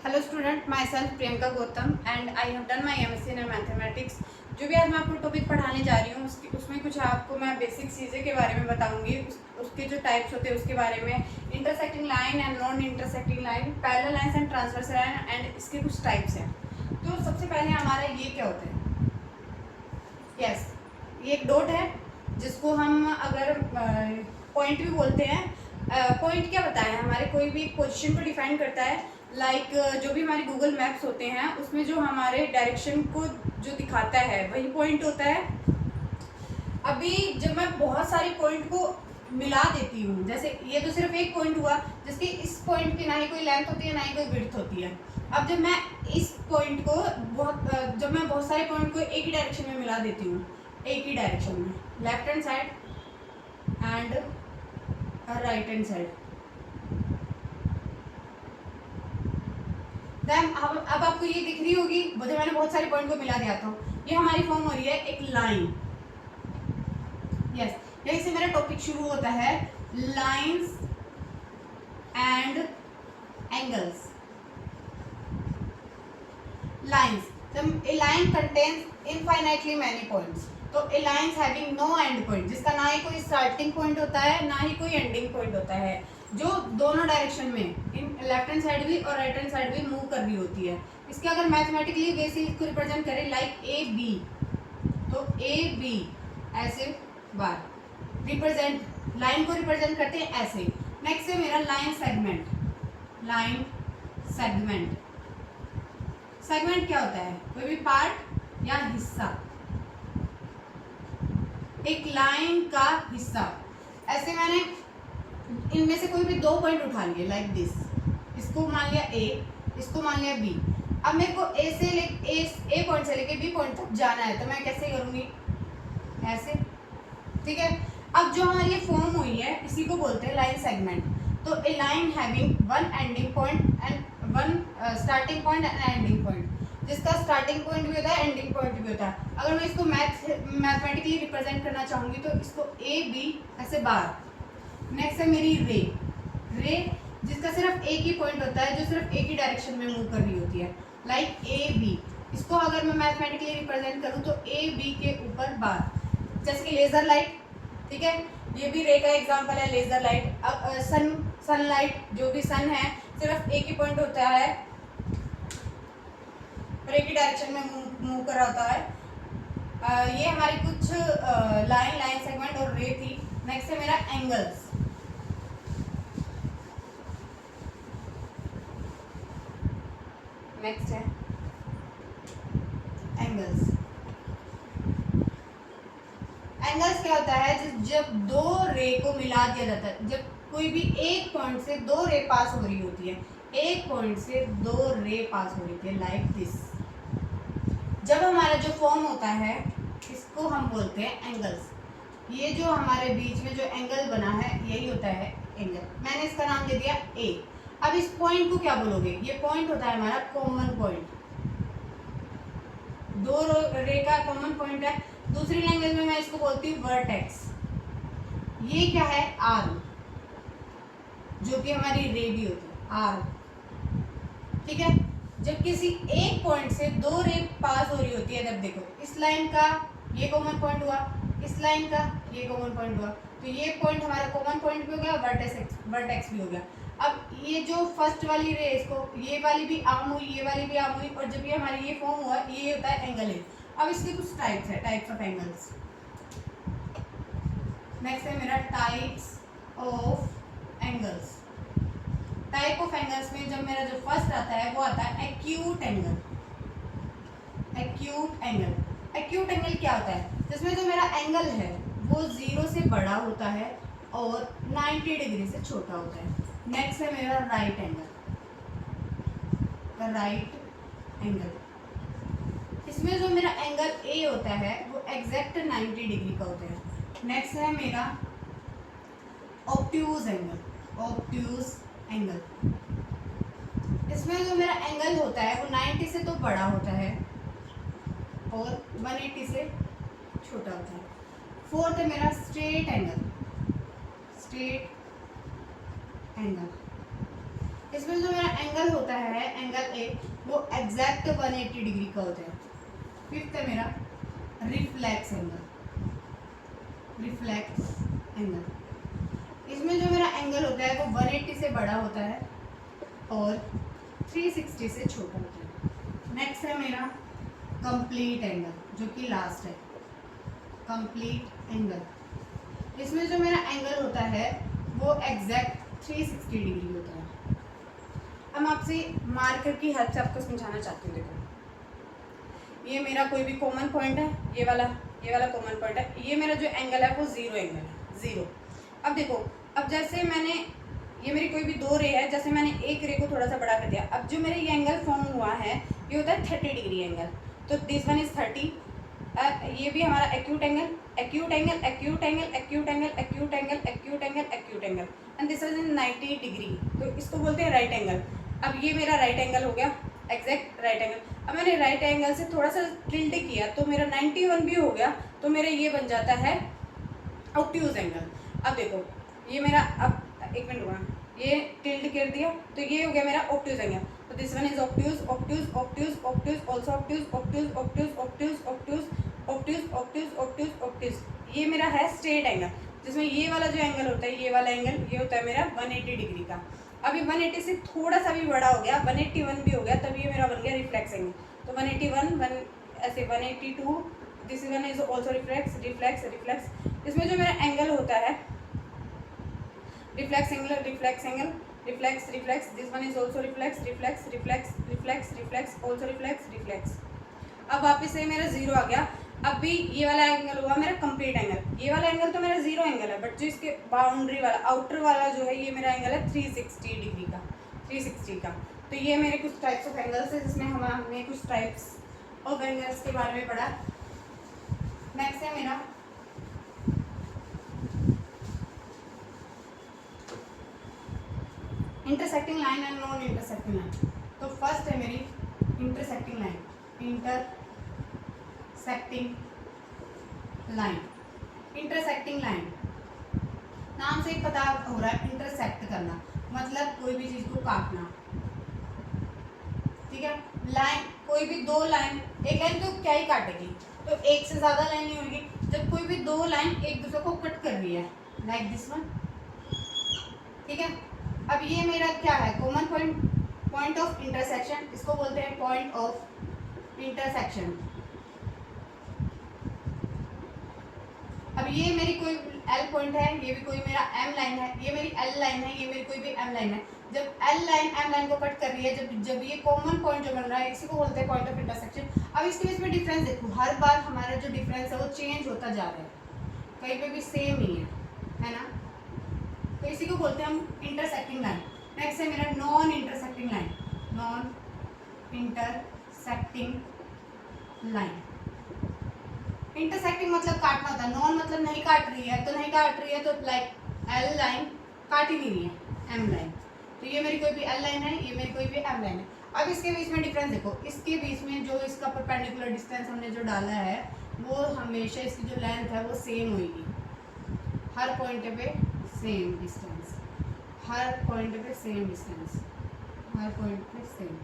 Hello student, my self Priyanka Gautam and I have done my MSc in mathematics. जो भी आज मैं आपको टॉपिक पढ़ाने जा रही हूँ उसमें कुछ आपको मैं बेसिक चीज़ें के बारे में बताऊंगी। उसके जो टाइप्स होते हैं उसके बारे में, intersecting line and non intersecting line, parallel lines and transverse line and इसके कुछ टाइप्स हैं। तो सबसे पहले हमारा ये क्या होता है, यस ये एक डॉट है जिसको हम अगर पॉइंट भी बोलते हैं। पॉइंट क्या बताया है, हमारे कोई भी पोजीशन को डिफाइन करता है। लाइक जो भी हमारे गूगल मैप्स होते हैं उसमें जो हमारे डायरेक्शन को जो दिखाता है वही पॉइंट होता है। अभी जब मैं बहुत सारे पॉइंट को मिला देती हूँ, जैसे ये तो सिर्फ एक पॉइंट हुआ जिसकी इस पॉइंट की ना ही कोई लेंथ होती है ना ही कोई विड्थ होती है। अब जब मैं इस पॉइंट को जब मैं बहुत सारे पॉइंट को एक ही डायरेक्शन में मिला देती हूँ, एक ही डायरेक्शन में, left hand side and right hand side, then अब आपको ये दिख रही होगी जब मैंने बहुत सारे पॉइंट को मिला दिया था, ये हमारी फॉर्म हो रही है एक लाइन। यस, यहीं से मेरा टॉपिक शुरू होता है, lines and angles. Lines, a line contains infinitely many points, तो a lines having no end point, जिसका ना ही कोई स्टार्टिंग पॉइंट होता है ना ही कोई एंडिंग पॉइंट होता है, जो दोनों डायरेक्शन में, इन लेफ्ट हैंड साइड भी और राइट हैंड साइड भी मूव कर रही होती है। इसके अगर मैथमेटिकली वे से इसको रिप्रेजेंट करें लाइक ए बी, तो ए बी ऐसे बार रिप्रेजेंट, लाइन को रिप्रेजेंट करते हैं ऐसे। नेक्स्ट है मेरा line segment. Line segment, segment क्या होता है, कोई भी पार्ट या हिस्सा, एक लाइन का हिस्सा। ऐसे मैंने इनमें से कोई भी दो पॉइंट उठा लिए लाइक दिस, इसको मान लिया ए, इसको मान लिया बी। अब मेरे को ए पॉइंट से लेके बी पॉइंट तक जाना है, तो मैं कैसे करूंगी, ऐसे, ठीक है। अब जो हमारी ये फॉर्म हुई है इसी को बोलते हैं लाइन सेगमेंट। तो a line having one ending point and one starting point and ending point, जिसका स्टार्टिंग पॉइंट भी होता है एंडिंग पॉइंट भी होता है। अगर मैं इसको मैथमेटिकली रिप्रेजेंट करना चाहूंगी तो इसको ए बी ऐसे बार। नेक्स्ट है मेरी रे, रे जिसका सिर्फ एक ही पॉइंट होता है, जो सिर्फ एक ही डायरेक्शन में मूव कर रही होती है, लाइक ए बी। इसको अगर मैं मैथमेटिकली रिप्रेजेंट करूँ तो ए बी के ऊपर बार, जैसे कि लेजर लाइट, ठीक है, ये भी रे का एग्जांपल है, लेजर लाइट। अब सनलाइट, जो भी सन है सिर्फ एक ही पॉइंट होता है और एक ही डायरेक्शन में मूव कर रहा होता है। ये हमारी कुछ लाइन सेगमेंट और रे थी। नेक्स्ट है मेरा एंगल्स। नेक्स्ट है एंगल्स। एंगल्स क्या होता है, जब दो रे को मिला दिया जाता है, जब कोई भी एक पॉइंट से दो रे पास हो रही होती है, एक पॉइंट से दो रे पास हो रही है लाइक दिस, जब हमारा जो फॉर्म होता है इसको हम बोलते हैं एंगल्स। ये जो हमारे बीच में जो एंगल बना है यही होता है एंगल। मैंने इसका नाम दे दिया ए। अब इस पॉइंट को क्या बोलोगे, ये पॉइंट होता है हमारा कॉमन पॉइंट, दो रे का कॉमन पॉइंट है। दूसरी लैंग्वेज में मैं इसको बोलती हूँ वर्टेक्स। ये क्या है, आर्म, जो कि हमारी रे भी होती है, आर्म, ठीक है। जब किसी एक पॉइंट से दो रे पास हो रही होती है, तब देखो इस लाइन का ये कॉमन पॉइंट हुआ, इस लाइन का ये कॉमन पॉइंट हुआ, तो ये पॉइंट हमारा कॉमन पॉइंट भी हो गया, वर्टेक्स भी हो गया। अब ये जो फर्स्ट वाली रे, इसको ये वाली भी आर्म हुई, ये वाली भी आर्म हुई, और जब ये हमारी ये फॉर्म हुआ, ये होता है एंगल है। अब इसके कुछ टाइप्स है, टाइप्स ऑफ एंगल्स। नेक्स्ट है मेरा types of angles. Type of angles में जब मेरा जो फर्स्ट आता है वो आता है acute angle. Acute angle, acute angle क्या होता है, जिसमें जो मेरा एंगल है वो 0 से बड़ा होता है और 90 डिग्री से छोटा होता है। नेक्स्ट है मेरा राइट एंगल। राइट एंगल, इसमें जो मेरा एंगल ए होता है वो एग्जैक्ट 90 डिग्री का होता है। नेक्स्ट है मेरा ऑब्ट्यूज एंगल। ऑब्ट्यूज एंगल, इसमें जो मेरा एंगल होता है वो 90 से तो बड़ा होता है और 180 से छोटा होता है। फोर्थ है मेरा स्ट्रेट एंगल। स्ट्रेट एंगल, इसमें जो मेरा एंगल होता है, एंगल ए, वो एग्जैक्ट 180 डिग्री का होता है। फिफ्थ है मेरा रिफ्लेक्स एंगल, रिफ्लेक्स एंगल। इसमें जो मेरा एंगल होता है वो 180 से बड़ा होता है और 360 से छोटा होता है। नेक्स्ट है मेरा कंप्लीट एंगल, जो कि लास्ट है, कंप्लीट एंगल। इसमें जो मेरा एंगल होता है वो एग्जैक्ट 360 डिग्री होता है। अब मैं आपसे मार्कर की हेल्प से आपको समझाना चाहती हूँ। देखो, ये मेरा कोई भी कॉमन पॉइंट है, ये वाला कॉमन पॉइंट है। ये मेरा जो एंगल है वो जीरो एंगल है, जीरो। अब देखो, अब जैसे मैंने, ये मेरी कोई भी दो रे है, जैसे मैंने एक रे को थोड़ा सा बड़ा कर दिया, अब जो मेरे ये एंगल फॉर्म हुआ है ये होता है 30 डिग्री एंगल। तो दिस वन इज 30। ये भी हमारा acute angle, acute angle, acute angle, acute angle, acute angle, acute angle, acute angle, and this is in 90 degree. तो इसको बोलते हैं राइट एंगल। अब ये मेरा राइट एंगल हो गया, एग्जैक्ट राइट एंगल। अब मैंने राइट एंगल से थोड़ा सा टिल्ट किया तो मेरा 91 भी हो गया, तो मेरा ये बन जाता है ऑब्ट्यूज एंगल। अब देखो, ये मेरा, अब एक मिनट हुआ, ये टिल्ट कर दिया तो ये हो गया मेरा ऑब्ट्यूज एंगल। तो this one is obtuse, obtuse, obtuse, obtuse, also obtuse, obtuse, obtuse, obtuse, obtuse, obtuse, obtuse, obtuse, obtuse. ये मेरा है स्ट्रेट एंगल, जिसमें ये वाला जो एंगल होता है, ये वाला एंगल, ये होता है मेरा 180 डिग्री का। अभी 180 से थोड़ा सा भी बड़ा हो गया, 181 भी हो गया, तब ये मेरा बन गया रिफ्लेक्स एंगल। तो 181, ऐसे 182, this one is also reflex, reflex, reflex. इसमें जो मेरा एंगल होता है reflex angle, reflex angle, reflex, reflex, this one is also reflex, reflex, reflex, reflex, reflex, also reflex, reflex. अब वापस से मेरा जीरो आ गया। अब भी ये वाला एंगल हुआ मेरा कंप्लीट एंगल। ये वाला एंगल तो मेरा जीरो एंगल है, बट जो इसके बाउंड्री वाला, आउटर वाला जो है, ये मेरा एंगल है 360 डिग्री का, 360 का। तो ये मेरे कुछ टाइप्स ऑफ एंगल्स है, जिसमें हमने कुछ टाइप्स ऑफ एंगल्स के बारे में पढ़ा। नेक्स्ट है मेरा intersecting line and non intersecting line. तो फर्स्ट है मेरी intersecting line, intersecting line. Intersecting line नाम से ही पता हो रहा है, इंटरसेक्ट करना मतलब कोई भी चीज को काटना, ठीक है। लाइन, कोई भी दो लाइन, एक लाइन तो क्या ही काटेगी, तो एक से ज्यादा लाइन नहीं होगी। जब कोई भी दो लाइन एक दूसरे को कट कर रही है, लाइक दिस वन, ठीक है। अब ये मेरा क्या है, common point, point of intersection, इसको बोलते हैं पॉइंट ऑफ इंटरसेक्शन। अब ये मेरी कोई एल पॉइंट है, ये भी कोई मेरा एम लाइन है, ये मेरी एल लाइन है, ये मेरी कोई भी एम लाइन है। जब एल लाइन एम लाइन को कट कर रही है, जब ये कॉमन पॉइंट जो बन रहा है, इसी को बोलते हैं पॉइंट ऑफ इंटरसेक्शन। अब इसके बीच में डिफरेंस देखो, हर बार हमारा जो डिफरेंस है वो चेंज होता जा रहा है, कहीं पे भी सेम ही है ना। तो इसी को बोलते हैं हम इंटरसेक्टिंग लाइन। नेक्स्ट है मेरा non intersecting line, non intersecting line. Intersecting मतलब काटना होता है, नॉन मतलब नहीं काट रही है, तो नहीं काट रही है तो लाइक एल लाइन काट ही नहीं रही है, एम लाइन। तो ये मेरी कोई भी एल लाइन है, ये मेरी कोई भी एम लाइन है। अब इसके बीच में डिफरेंस देखो, इसके बीच में जो इसका परपेंडिकुलर डिस्टेंस हमने जो डाला है, वो हमेशा इसकी जो लेंथ है वो सेम होगी, हर पॉइंट पे सेम डिस्टेंस, हर पॉइंट पे सेम डिस्टेंस, हर पॉइंट पे सेम।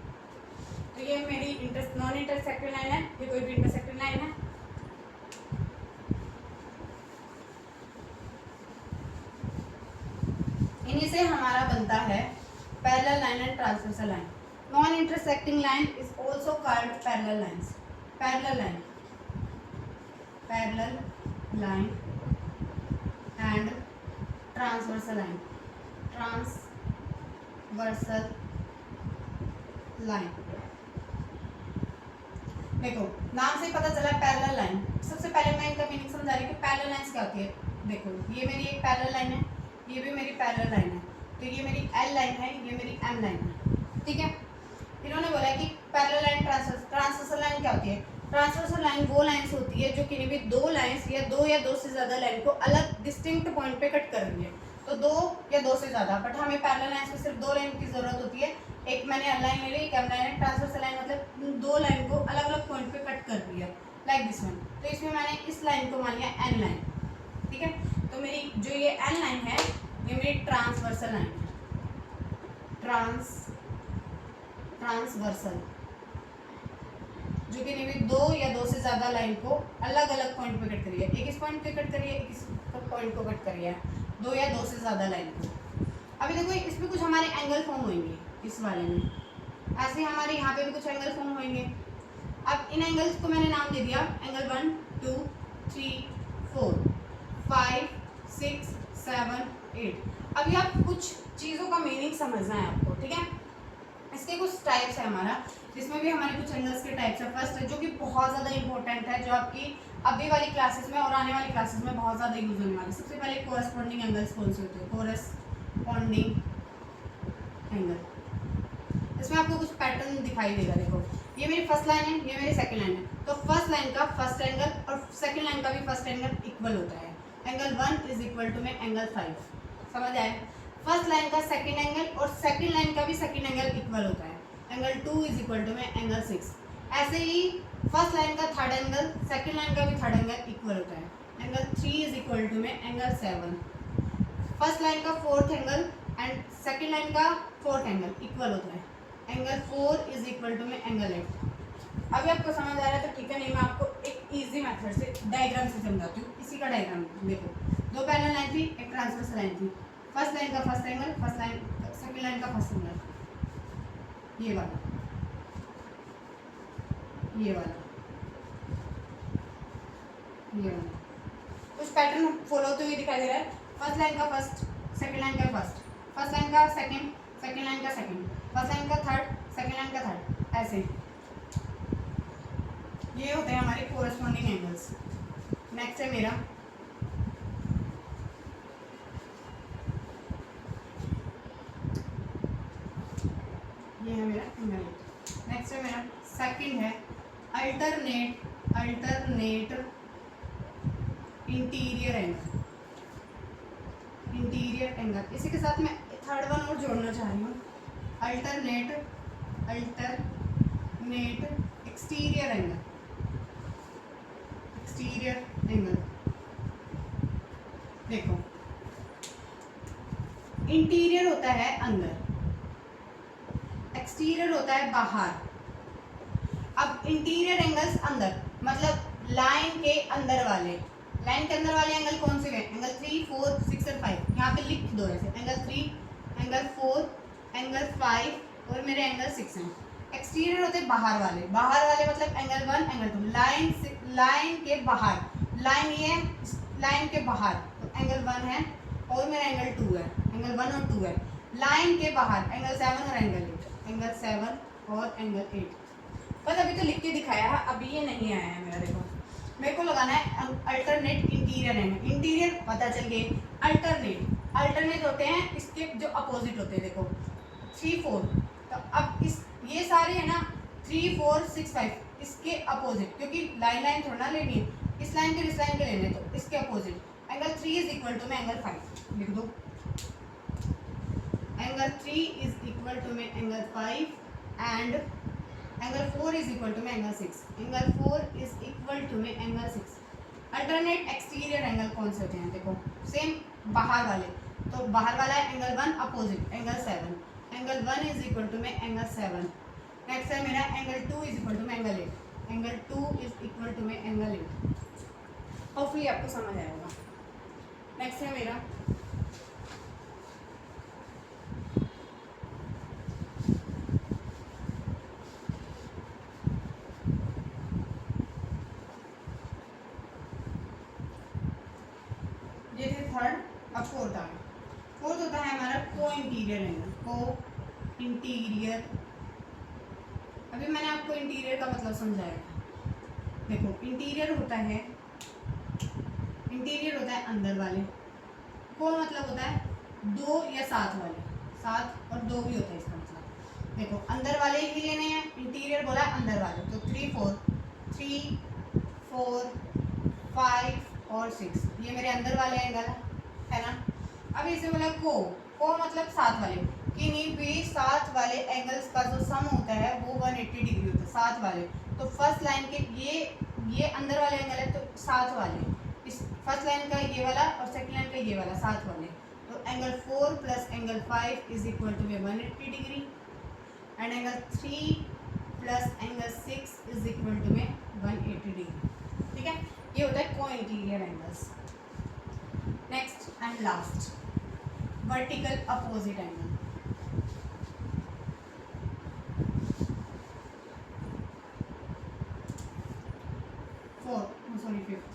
तो ये मेरी नॉन इंटरसेक्टिंग लाइन है, ये कोई भी इंटरसेक्टिंग लाइन है। इन्हीं से हमारा बनता है parallel line and transversal line. Non intersecting line is also called parallel lines, parallel line, parallel line and transversal line, transversal line. देखो, नाम से पता चला पैरेलल लाइन। सबसे पहले मैं इनका मीनिंग समझा रही हूँ कि पैरेलल लाइंस क्या होती है। देखो, ये मेरी एक पैरेलल लाइन है, ये भी मेरी पैरेलल लाइन है, तो ये मेरी एल लाइन है, ये मेरी एम लाइन है, ठीक है। इन्होंने बोला कि पैरेलल लाइन, ट्रांसवर्सल लाइन क्या होती है। ट्रांसवर्सल लाइन वो लाइंस होती है जो किसी भी दो लाइंस या दो से ज़्यादा लाइन को अलग डिस्टिंक्ट पॉइंट पे कट कर रही है। तो दो या दो से ज़्यादा, बट हमें पैरेलल लाइंस में सिर्फ दो लाइन की ज़रूरत होती है। एक मैंने एल लाइन ले ली, एक एम लाइन है। ट्रांसवर्सल लाइन मतलब दो लाइन को अलग अलग पॉइंट पे कट कर रही है, लाइक दिस वन। तो इसमें मैंने इस लाइन को मान लिया एन लाइन, ठीक है। तो मेरी जो ये एन लाइन है, ये मेरी ट्रांसवर्सल लाइन है, ट्रांसवर्सल, जो कि नियमित दो या दो से ज्यादा लाइन को अलग अलग पॉइंट पे कट करिए, एक इस पॉइंट पे कट करिए, एक इस पॉइंट को कट करिए, दो या दो से ज्यादा लाइन को। अभी देखो इसमें कुछ हमारे एंगल फॉर्म होंगे इस वाले में, ऐसे ही हमारे यहाँ पे भी कुछ एंगल फॉर्म होंगे। अब इन एंगल्स को मैंने नाम दे दिया एंगल 1 2 3 4 5 6 7 8। अभी आप कुछ चीज़ों का मीनिंग समझना है आपको, ठीक है। इसके कुछ टाइप्स है हमारा, जिसमें भी हमारे कुछ एंगल्स के टाइप्स है। फर्स्ट है जो कि बहुत ज़्यादा इंपॉर्टेंट है, जो आपकी अभी वाली क्लासेस में और आने वाली क्लासेस में बहुत ज़्यादा यूज होने वाली। सबसे पहले कोरस्पॉन्डिंग एंगल्स कौन से होते हैं? Corresponding angle. इसमें आपको कुछ पैटर्न दिखाई देगा। देखो ये मेरी फर्स्ट लाइन है, ये मेरी सेकंड लाइन है, तो फर्स्ट लाइन का फर्स्ट एंगल और सेकंड लाइन का भी फर्स्ट एंगल इक्वल होता है। एंगल 1 इज इक्वल टू में एंगल 5, समझ आए? फर्स्ट लाइन का सेकंड एंगल और सेकंड लाइन का भी सेकंड एंगल इक्वल होता है। एंगल 2 इज इक्वल टू में एंगल 6। ऐसे ही फर्स्ट लाइन का थर्ड एंगल सेकंड लाइन का भी थर्ड एंगल इक्वल होता है। एंगल 3 इज इक्वल टू में एंगल 7। फर्स्ट लाइन का fourth angle and second line का फोर्थ एंगल इक्वल होता है। एंगल 4 इज इक्वल टू में एंगल 8। अभी आपको समझ आ रहा है तो ठीक है, नहीं मैं आपको एक इजी मेथड से डायग्राम से समझाती हूँ। इसी का डायग्राम देखो, दो पैरेलल लाइन थी, एक ट्रांसवर्सल लाइन थी। फर्स्ट लाइन का first angle, first line second line का फर्स्ट एंगल, ये वाला, ये वाला, ये वाला। कुछ पैटर्न फॉलो होते हुए दिखाई दे रहा है। फर्स्ट लाइन का फर्स्ट, सेकंड लाइन का फर्स्ट, फर्स्ट लाइन का सेकंड, सेकंड लाइन का सेकंड, फर्स्ट लाइन का थर्ड, सेकंड लाइन का थर्ड, ऐसे ये होते हैं हमारे कोरस्पॉन्डिंग एंगल्स। नेक्स्ट है मेरा ये है मेरा एंगल। नेक्स्ट है मेरा सेकंड है alternate interior angle. Interior angle, इसी के साथ मैं थर्ड वन और जोड़ना चाह रही हूँ, alternate exterior angle. Exterior angle देखो, इंटीरियर होता है अंदर, एक्सटीरियर होता है बाहर। अब इंटीरियर एंगल्स अंदर मतलब लाइन के अंदर वाले, लाइन के अंदर वाले एंगल कौन से हैं? एंगल 3 4 6 और 5, यहाँ पे लिख दो ऐसे, एंगल 3 एंगल 4 एंगल 5 और मेरे एंगल 6 हैं। एक्सटीरियर होते हैं बाहर वाले, बाहर वाले मतलब एंगल 1 एंगल 2, लाइन के बाहर, लाइन ये लाइन के बाहर तो एंगल 1 है और मेरा एंगल 2 है, एंगल 1 और 2 है। लाइन के बाहर एंगल 7 और एंगल 8, एंगल 7 और एंगल 8। बस अभी तो लिख के दिखाया है, अभी ये नहीं आया है मेरा। देखो मेरे को लगाना है अल्टरनेट इंटीरियर एंगल। इंटीरियर पता चल गए, अल्टरनेट होते हैं इसके जो अपोजिट होते हैं। देखो 3 4, तो अब इस ये सारे है ना 3 4 6 5 इसके अपोजिट, क्योंकि लाइन थोड़ा ना लेनी है, इस लाइन के इस लाइन के लेने, तो इसके opposite angle 3 is equal to में एंगल 5 लिख दो। एंगल 3 इज इक्वल टू में angle 5 and angle 4 is equal to में angle 6। Angle 4 is equal to में एंगल 6। अल्टरनेट एक्सटीरियर एंगल कौन से होते हैं? देखो सेम बाहर वाले, तो बाहर वाला है angle 1 opposite angle 7, angle 1 is equal to में एंगल 7। नेक्स्ट है मेरा एंगल 2 इज इक्वल टू में angle 8, angle 2 is equal to में एंगल 8। होपफुली आपको समझ आया होगा। नेक्स्ट है मेरा थर्ड, अब फोर्थ आ गया। फोर्थ होता है हमारा को इंटीरियर एंगल। को इंटीरियर, अभी मैंने आपको इंटीरियर का मतलब समझाया। देखो इंटीरियर होता है अंदर वाले, को मतलब होता है 2 या 7 वाले, 7 और 2 भी होता है इसका मतलब। देखो अंदर वाले ही लेने हैं, इंटीरियर बोला अंदर वाले, तो 3 4 5 और 6 ये मेरे अंदर वाले एंगल है ना। अब इसे बोला को मतलब 7 वाले, किन्हीं भी 7 वाले एंगल्स का जो सम होता है वो 180 डिग्री होता है, 7 वाले। तो फर्स्ट लाइन के ये अंदर वाले एंगल है, तो 7 वाले, इस फर्स्ट लाइन का ये वाला और सेकंड लाइन का ये वाला 7 वाले, तो angle 4 plus angle 5 is equal to 180 degree and angle 3 plus angle 6 is equal to 180 degree. ठीक है, ये होता है को interior angles. Next and last, vertical opposite angle. Fifth,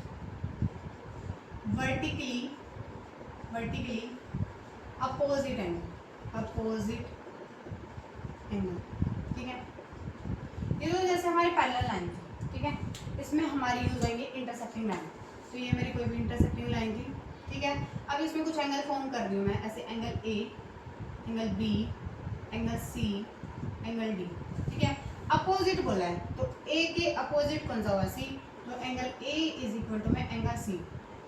vertically opposite angle. ठीक है, ये तो जैसे हमारी पैरेलल लाइन थी, ठीक है, इसमें हमारी यूज होंगे इंटरसेक्टिंग लाइन। तो ये मेरी कोई भी इंटरसेक्टिंग लाइन थी, ठीक है। अब इसमें कुछ एंगल फॉर्म कर रही हूँ मैं, ऐसे angle A, angle B, angle C, angle D. ठीक है, अपोजिट बोला है तो ए के अपोजिट कौन सा होगा? सी। तो angle A is equal to में angle C,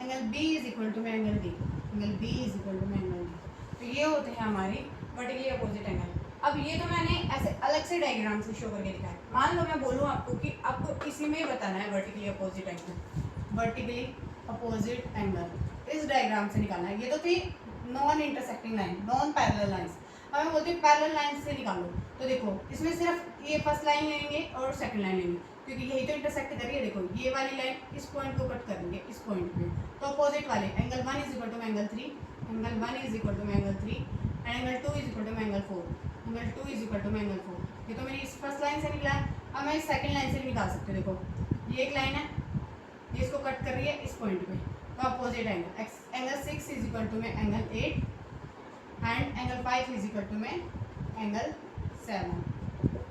angle B is equal to में angle D, angle B is equal to में एंगल डी। तो ये होते हैं हमारी वर्टिकली अपोजिट एंगल। अब ये तो मैंने ऐसे अलग से डायग्राम से शो करके दिखाया। मान लो मैं बोलूँ आपको कि आपको इसी में ही बताना है vertically opposite angle, vertically opposite angle इस डायग्राम से निकालना है। ये तो थी non intersecting line, non parallel lines. अब मैं बोलती हूँ पैरेलल लाइन से निकालो, तो देखो इसमें सिर्फ ये फर्स्ट लाइन लेंगे और सेकंड लाइन लेंगे, क्योंकि यही तो इंटरसेक्ट कर रही है। देखो ये वाली लाइन इस पॉइंट को कट करेंगे, इस पॉइंट पे, तो अपोजिट वाले angle 1 is equal to angle 3, angle 1 is equal to angle 3 and angle 2 is equal to angle 4, angle 2 is equal to angle 4। ये तो मेरी इस फर्स्ट लाइन से निकला है। अब मैं इस सेकंड लाइन से भी निकाल सकती हूँ। देखो ये एक लाइन है, ये इसको कट कर रही है इस पॉइंट पे, तो opposite angle angle 6 is equal to में angle 8 and angle 5 is equal to में एंगल 7।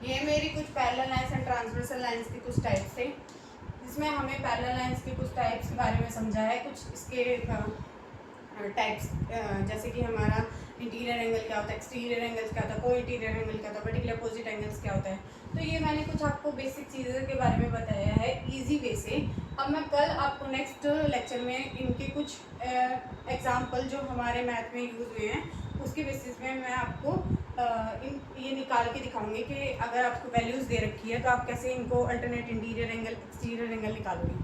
ये मेरी कुछ parallel lines and transversal lines के कुछ टाइप्स थे, जिसमें हमें पैरेलल लाइंस के कुछ टाइप्स के बारे में समझा है। कुछ इसके टाइप्स जैसे कि हमारा इंटीरियर एंगल क्या होता है, एक्सटीरियर एंगल्स क्या होता है, को इंटीरियर एंगल क्या होता है, वर्टिकल अपोजिट एंगल्स क्या होता है। तो ये मैंने कुछ आपको बेसिक चीज़ों के बारे में बताया है इजी वे से। अब मैं कल आपको नेक्स्ट लेक्चर में इनके कुछ एग्जाम्पल जो हमारे मैथ में यूज़ हुए हैं उसके बेसिस में मैं आपको ये निकाल के दिखाऊंगी कि अगर आपको वैल्यूज़ दे रखी है तो आप कैसे इनको alternate interior angle exterior angle निकालोगे।